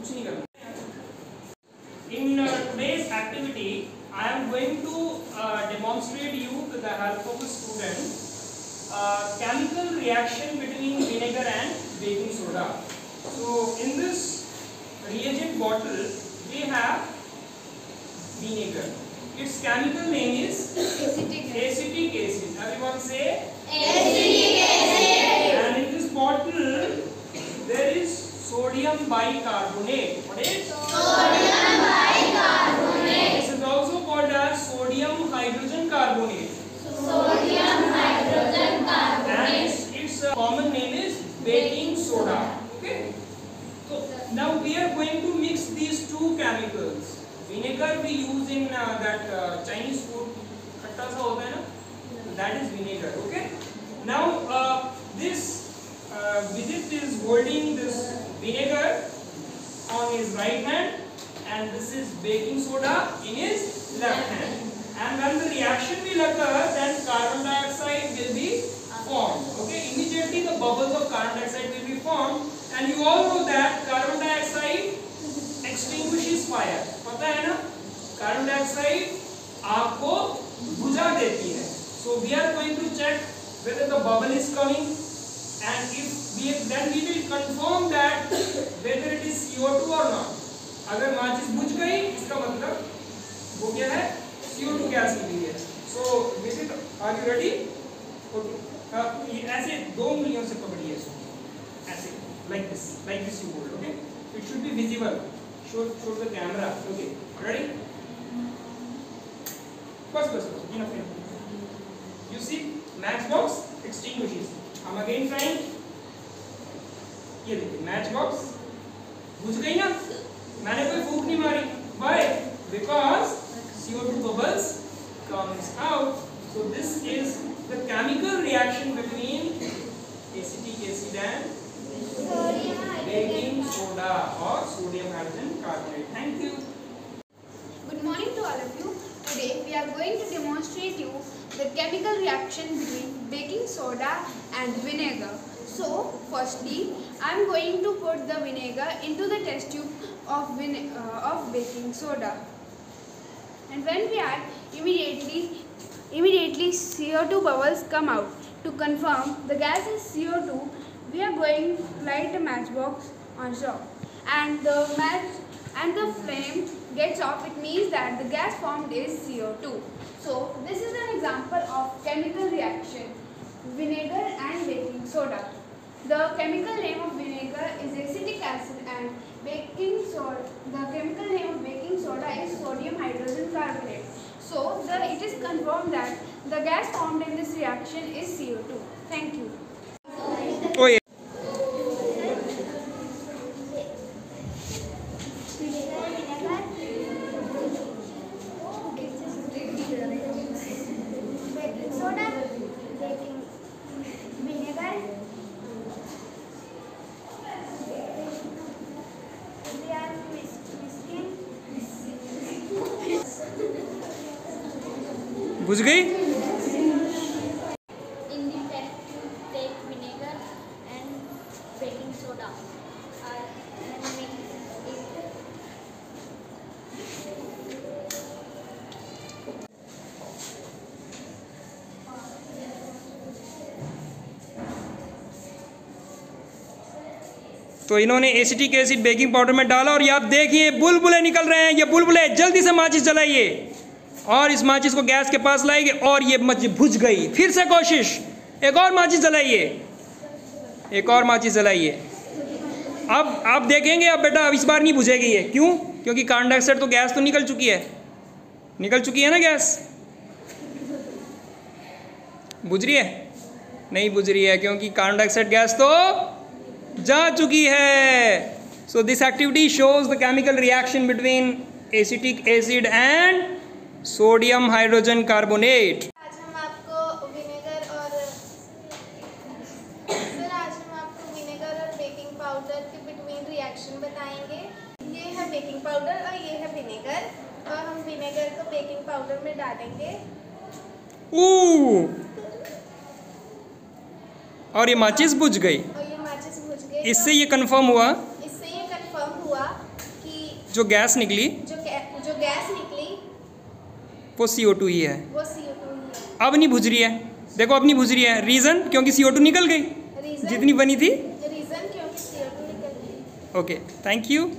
कुछ नहीं करना। In today's activity, I am going to demonstrate you with the help of a student chemical reaction between vinegar and baking soda. So in this reagent bottle we have vinegar. Its chemical name is acetic acid. Everyone say acetic acid. And in this bottle there is sodium bicarbonate. What is sodium bicarbonate? This is also called as sodium hydrogen carbonate. Sodium hydrogen carbonate. And its common name is baking soda. Okay. So now we are going to mix these two chemicals. Vinegar we use in that Chinese food. खट्टा सा होता है ना? That is vinegar. Okay. Now this Vidit is holding this vinegar on his right hand and this is baking soda in his left hand. And when the reaction will occur, then carbon dioxide will be formed. Okay, immediately the bubbles of carbon dioxide will be formed, and you all know that carbon dioxide extinguishes fire. पता है ना? Carbon dioxide आग को बुझा देती है. So we are going to check whether the bubble is coming. And then we will confirm that whether it is CO2 or not. अगर माचिस बुझ गई इसका मतलब वो क्या है? CO2 गैस निकली है. So Vidit, are you ready? Okay. ऐसे दो उंगलियों से पकड़िए इसको. ऐसे like this you hold. Okay. It should be visible. Show the camera. Okay. Ready? Bas. Enough. You see, matchbox extinguishes. I'm again trying. ये देखिए मैच बॉक्स बुझ गई ना, मैंने कोई फूंक नहीं मारी. Why? Because CO2 bubbles comes out. So this is the chemical reaction between acetic acid and baking soda or sodium hydrogen carbonate. Thank you. Good morning to all of you. Today we are going to demonstrate you the chemical reaction between baking soda and vinegar. So firstly, I am going to put the vinegar into the test tube of baking soda, and when we add, immediately CO2 bubbles come out. To confirm the gas is CO2, we are going to light a matchbox on top, and the flame gets off. It means that the gas formed is CO2. So this is an example of chemical reaction, vinegar and baking soda. The chemical name of vinegar is acetic acid and baking soda. The chemical name of baking soda is sodium hydrogen carbonate. So it is confirmed that the gas formed in this reaction is CO2. Thank you. Oh yeah. बुझ गई? In the test tube, take vinegar and baking soda and mix it. तो इन्होंने acetic acid baking powder में डाला और ये आप देखिए बुलबुले निकल रहे हैं. ये बुलबुले, जल्दी से माचिस जलाइए और इस माचिस को गैस के पास लाएंगे और ये बुझ गई. फिर से कोशिश, एक और माचिस जलाइए, एक और माचिस जलाइए. अब आप देखेंगे, अब बेटा अब इस बार नहीं बुझेगी ये. क्यों? क्योंकि कार्बन डाइऑक्साइड तो गैस तो निकल चुकी है ना गैस. बुझ रही है? नहीं बुझ रही है क्योंकि कार्बन डाइऑक्साइड गैस तो जा चुकी है. So this activity shows the chemical reaction between acetic acid and sodium hydrogen carbonate. आज हम आपको विनेगर और बेकिंग पाउडर के बिटवीन रिएक्शन बताएंगे. ये है बेकिंग पाउडर और ये है विनेगर, और हम विनेगर को बेकिंग पाउडर में डालेंगे. और ये माचिस बुझ गई. और ये माचिस बुझ गई. इससे ये कंफर्म हुआ जो गैस निकली जो गैस निकली वो CO2 ही है। वो CO2 ही है। अब नहीं बुझ रही है, देखो अब नहीं बुझ रही है। रीज़न क्योंकि CO2 निकल गई रीजन जितनी बनी थी। रीजन क्योंकि CO2 निकल गई। Okay, thank you.